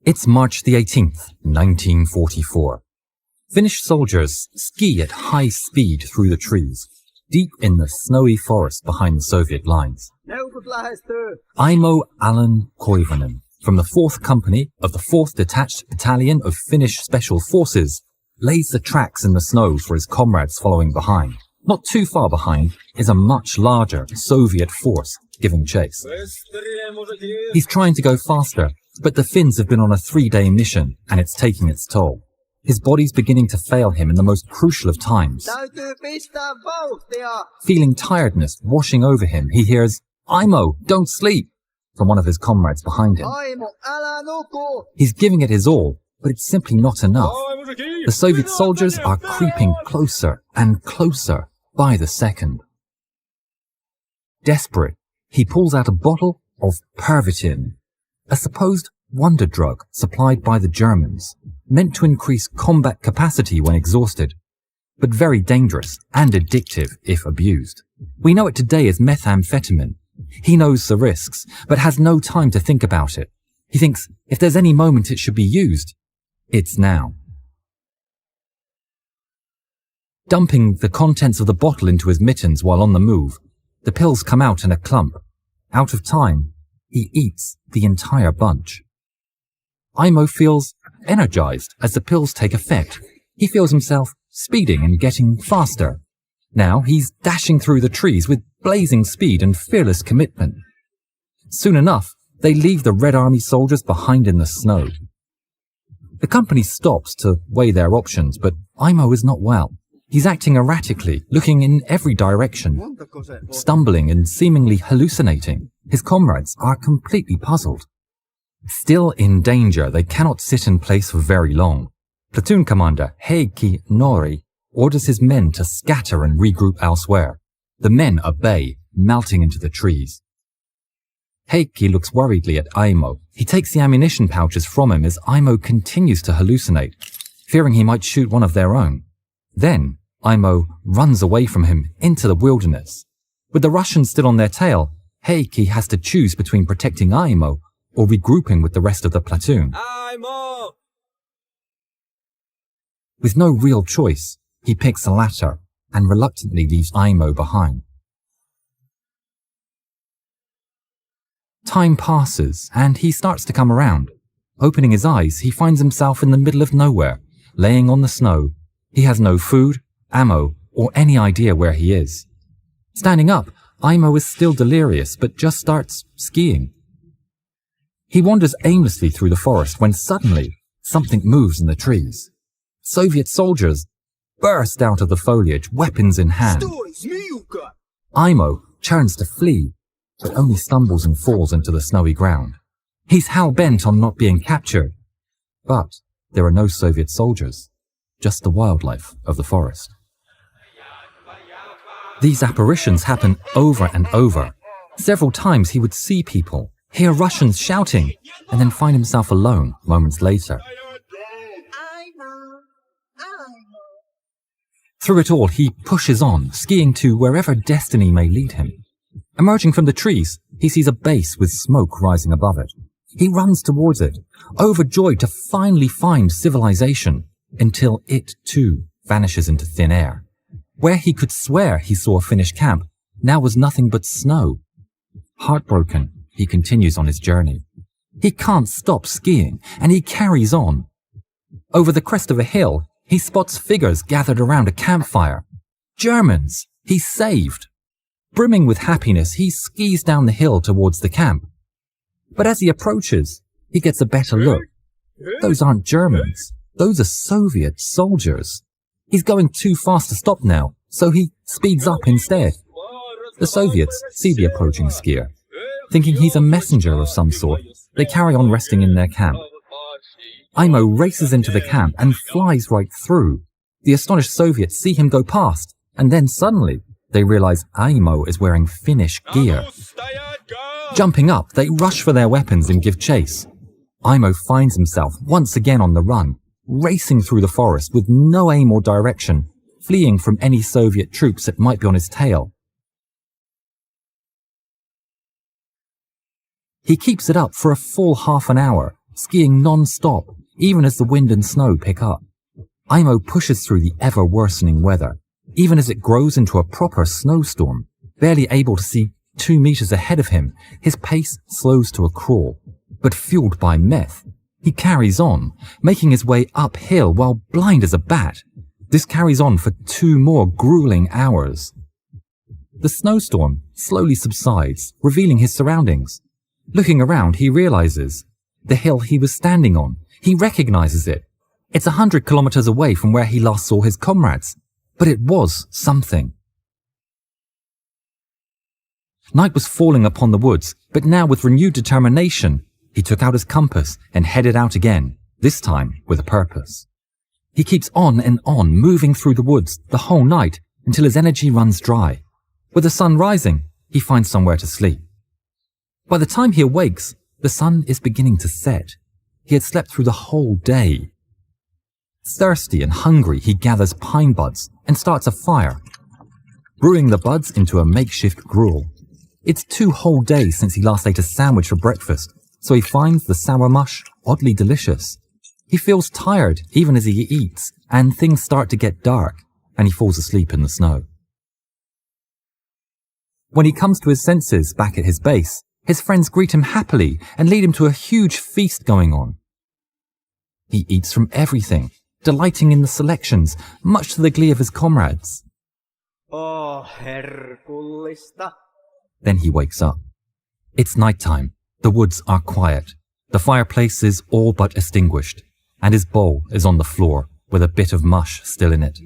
It's March the 18th, 1944. Finnish soldiers ski at high speed through the trees, deep in the snowy forest behind the Soviet lines. Aimo Alan Koivunen, from the 4th Company of the 4th Detached Battalion of Finnish Special Forces, lays the tracks in the snow for his comrades following behind. Not too far behind is a much larger Soviet force giving chase. He's trying to go faster, but the Finns have been on a 3-day mission and it's taking its toll. His body's beginning to fail him in the most crucial of times. Feeling tiredness washing over him, he hears, "Aimo, don't sleep," from one of his comrades behind him. He's giving it his all, but it's simply not enough. The Soviet soldiers are creeping closer and closer by the second. Desperate, he pulls out a bottle of Pervitin, a supposed wonder drug supplied by the Germans, meant to increase combat capacity when exhausted, but very dangerous and addictive if abused. We know it today as methamphetamine. He knows the risks, but has no time to think about it. He thinks if there's any moment it should be used, it's now. Dumping the contents of the bottle into his mittens while on the move, the pills come out in a clump. Out of time, he eats the entire bunch. Aimo feels energized as the pills take effect. He feels himself speeding and getting faster. Now he's dashing through the trees with blazing speed and fearless commitment. Soon enough, they leave the Red Army soldiers behind in the snow. The company stops to weigh their options, but Aimo is not well. He's acting erratically, looking in every direction, stumbling and seemingly hallucinating. His comrades are completely puzzled. Still in danger, they cannot sit in place for very long. Platoon commander Heikki Nori orders his men to scatter and regroup elsewhere. The men obey, melting into the trees. Heikki looks worriedly at Aimo. He takes the ammunition pouches from him as Aimo continues to hallucinate, fearing he might shoot one of their own. Then, Aimo runs away from him into the wilderness. With the Russians still on their tail, Heikki has to choose between protecting Aimo or regrouping with the rest of the platoon. Aimo! With no real choice, he picks the latter and reluctantly leaves Aimo behind. Time passes and he starts to come around. Opening his eyes, he finds himself in the middle of nowhere, laying on the snow. He has no food, ammo, or any idea where he is. Standing up, Aimo is still delirious, but just starts skiing. He wanders aimlessly through the forest when suddenly something moves in the trees. Soviet soldiers burst out of the foliage, weapons in hand. Aimo turns to flee, but only stumbles and falls into the snowy ground. He's hell-bent on not being captured. But there are no Soviet soldiers, just the wildlife of the forest. These apparitions happen over and over. Several times he would see people, hear Russians shouting, and then find himself alone moments later. Through it all, he pushes on, skiing to wherever destiny may lead him. Emerging from the trees, he sees a base with smoke rising above it. He runs towards it, overjoyed to finally find civilization, until it, too, vanishes into thin air. Where he could swear he saw a Finnish camp, now was nothing but snow. Heartbroken, he continues on his journey. He can't stop skiing, and he carries on. Over the crest of a hill, he spots figures gathered around a campfire. Germans! He's saved! Brimming with happiness, he skis down the hill towards the camp. But as he approaches, he gets a better look. Those aren't Germans. Those are Soviet soldiers. He's going too fast to stop now, so he speeds up instead. The Soviets see the approaching skier. Thinking he's a messenger of some sort, they carry on resting in their camp. Aimo races into the camp and flies right through. The astonished Soviets see him go past, and then suddenly they realize Aimo is wearing Finnish gear. Jumping up, they rush for their weapons and give chase. Aimo finds himself once again on the run, racing through the forest with no aim or direction, fleeing from any Soviet troops that might be on his tail. He keeps it up for a full half an hour, skiing non-stop, even as the wind and snow pick up. Imo pushes through the ever-worsening weather, even as it grows into a proper snowstorm. Barely able to see 2 meters ahead of him, his pace slows to a crawl. But fueled by meth, he carries on, making his way uphill while blind as a bat. This carries on for 2 more grueling hours. The snowstorm slowly subsides, revealing his surroundings. Looking around, he realizes the hill he was standing on. He recognizes it. It's 100 kilometers away from where he last saw his comrades, but it was something. Night was falling upon the woods, but now with renewed determination, he took out his compass and headed out again, this time with a purpose. He keeps on and on, moving through the woods the whole night until his energy runs dry. With the sun rising, he finds somewhere to sleep. By the time he awakes, the sun is beginning to set. He had slept through the whole day. Thirsty and hungry, he gathers pine buds and starts a fire, brewing the buds into a makeshift gruel. It's 2 whole days since he last ate a sandwich for breakfast, so he finds the sour mush oddly delicious. He feels tired even as he eats, and things start to get dark, and he falls asleep in the snow. When he comes to his senses back at his base, his friends greet him happily and lead him to a huge feast going on. He eats from everything, delighting in the selections, much to the glee of his comrades. Oh, herkullista. Then he wakes up. It's nighttime. The woods are quiet. The fireplace is all but extinguished, and his bowl is on the floor with a bit of mush still in it.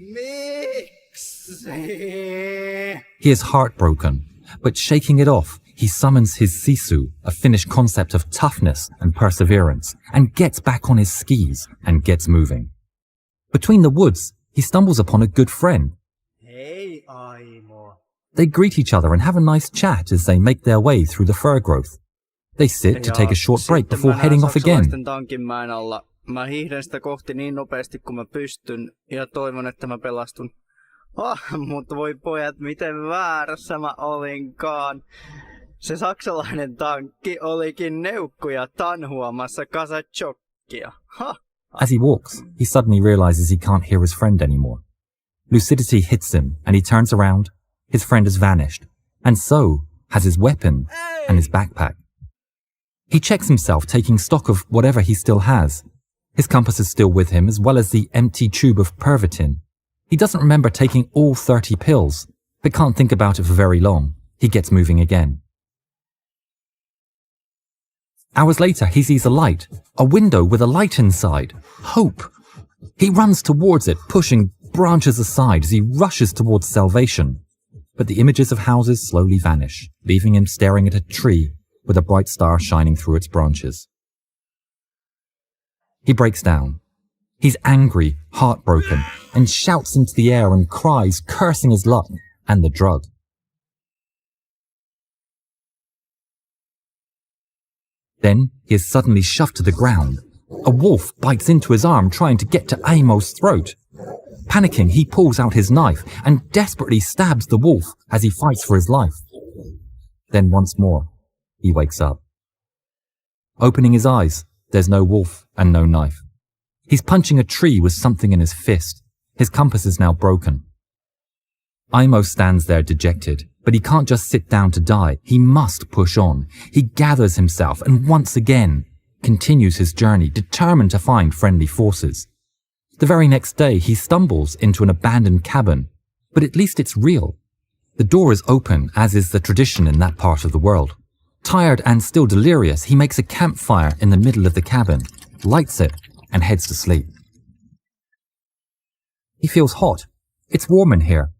He is heartbroken, but shaking it off, he summons his sisu, a Finnish concept of toughness and perseverance, and gets back on his skis and gets moving. Between the woods, he stumbles upon a good friend. Hey, Aimo. They greet each other and have a nice chat as they make their way through the fir growth. They sit to take a short break before heading off again. Tankinmäen alla. Mä hiihdän sitä kohti niin nopeasti kuin mä pystyn ja toivon, että mä pelastun. Mutta voi pojat, miten väärässä mä olinkaan. Se saksalainen tankki olikin neukkuja tanhuamassa kasachokkia. As he walks, he suddenly realizes he can't hear his friend anymore. Lucidity hits him and he turns around. His friend has vanished, and so has his weapon and his backpack. He checks himself, taking stock of whatever he still has. His compass is still with him, as well as the empty tube of Pervitin. He doesn't remember taking all 30 pills, but can't think about it for very long. He gets moving again. Hours later, he sees a light, a window with a light inside. Hope. He runs towards it, pushing branches aside as he rushes towards salvation. But the images of houses slowly vanish, leaving him staring at a tree with a bright star shining through its branches. He breaks down. He's angry, heartbroken, and shouts into the air and cries, cursing his luck and the drug. Then he is suddenly shoved to the ground. A wolf bites into his arm, trying to get to Aimo's throat. Panicking, he pulls out his knife and desperately stabs the wolf as he fights for his life. Then once more, he wakes up. Opening his eyes, there's no wolf and no knife. He's punching a tree with something in his fist. His compass is now broken. Aimo stands there dejected, but he can't just sit down to die. He must push on. He gathers himself and once again continues his journey, determined to find friendly forces. The very next day, he stumbles into an abandoned cabin, but at least it's real. The door is open, as is the tradition in that part of the world. Tired and still delirious, he makes a campfire in the middle of the cabin, lights it, and heads to sleep. He feels hot. It's warm in here.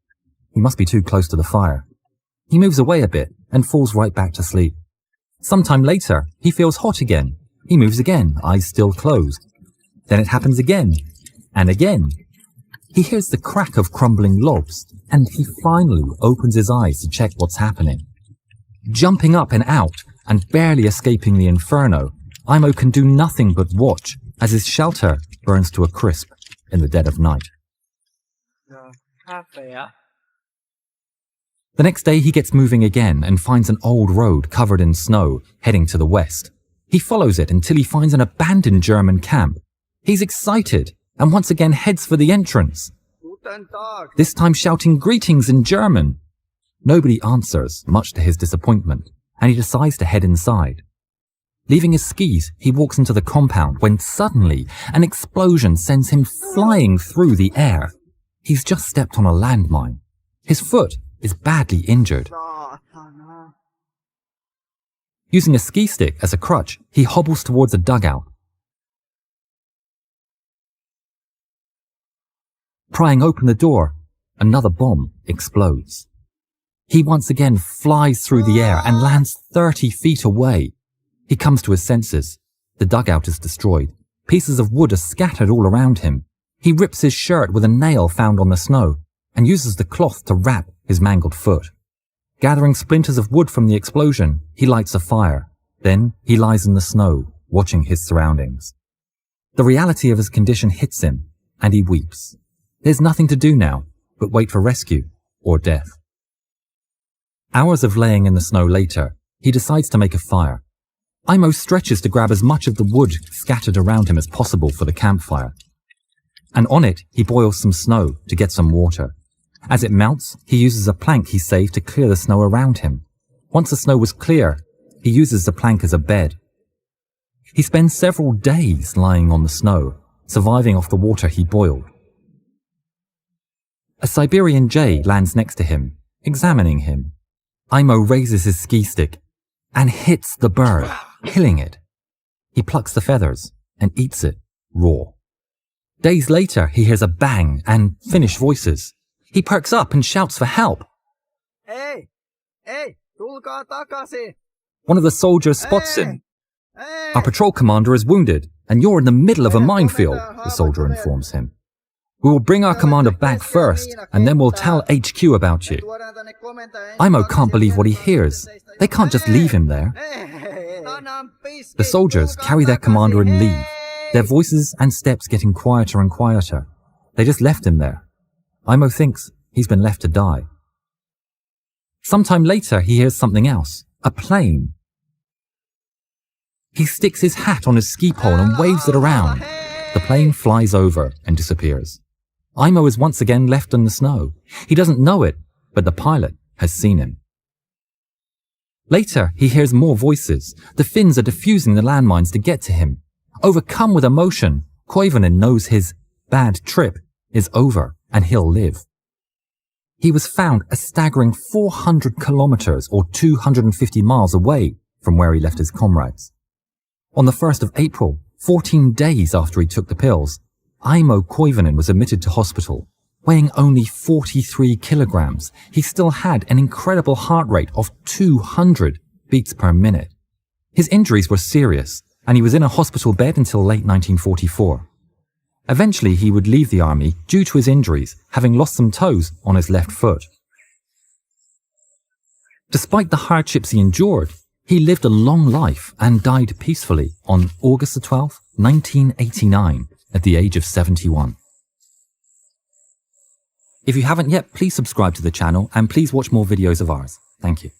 He must be too close to the fire. He moves away a bit and falls right back to sleep. Sometime later, he feels hot again. He moves again, eyes still closed. Then it happens again, and again. He hears the crack of crumbling logs, and he finally opens his eyes to check what's happening. Jumping up and out, and barely escaping the inferno, Aimo can do nothing but watch as his shelter burns to a crisp in the dead of night. The next day he gets moving again and finds an old road covered in snow heading to the west. He follows it until he finds an abandoned German camp. He's excited and once again heads for the entrance, this time shouting greetings in German. Nobody answers, much to his disappointment, and he decides to head inside. Leaving his skis, he walks into the compound when suddenly an explosion sends him flying through the air. He's just stepped on a landmine. His foot is badly injured. Using a ski stick as a crutch, he hobbles towards a dugout. Prying open the door, another bomb explodes. He once again flies through the air and lands 30 feet away. He comes to his senses. The dugout is destroyed. Pieces of wood are scattered all around him. He rips his shirt with a nail found on the snow and uses the cloth to wrap his mangled foot. Gathering splinters of wood from the explosion, he lights a fire. Then he lies in the snow, watching his surroundings. The reality of his condition hits him, and he weeps. There's nothing to do now but wait for rescue or death. Hours of laying in the snow later, he decides to make a fire. Imo stretches to grab as much of the wood scattered around him as possible for the campfire. And on it, he boils some snow to get some water. As it melts, he uses a plank he saved to clear the snow around him. Once the snow was clear, he uses the plank as a bed. He spends several days lying on the snow, surviving off the water he boiled. A Siberian jay lands next to him, examining him. Imo raises his ski stick and hits the bird, killing it. He plucks the feathers and eats it raw. Days later, he hears a bang and Finnish voices. He perks up and shouts for help. Hey, tulkaa takaisin. One of the soldiers spots him. Our patrol commander is wounded, and you're in the middle of a minefield, the soldier informs him. We will bring our commander back first, and then we'll tell HQ about you. Imo can't believe what he hears. They can't just leave him there. The soldiers carry their commander and leave, their voices and steps getting quieter and quieter. They just left him there. Imo thinks he's been left to die. Sometime later, he hears something else. A plane. He sticks his hat on his ski pole and waves it around. The plane flies over and disappears. Imo is once again left in the snow. He doesn't know it, but the pilot has seen him. Later, he hears more voices. The Finns are defusing the landmines to get to him. Overcome with emotion, Koivunen knows his bad trip is over and he'll live. He was found a staggering 400 kilometers or 250 miles away from where he left his comrades. On the 1st of April, 14 days after he took the pills, Imo Koivunen was admitted to hospital. Weighing only 43 kilograms, he still had an incredible heart rate of 200 beats per minute. His injuries were serious, and he was in a hospital bed until late 1944. Eventually, he would leave the army due to his injuries, having lost some toes on his left foot. Despite the hardships he endured, he lived a long life and died peacefully on August 12, 1989, at the age of 71. If you haven't yet, please subscribe to the channel and please watch more videos of ours. Thank you.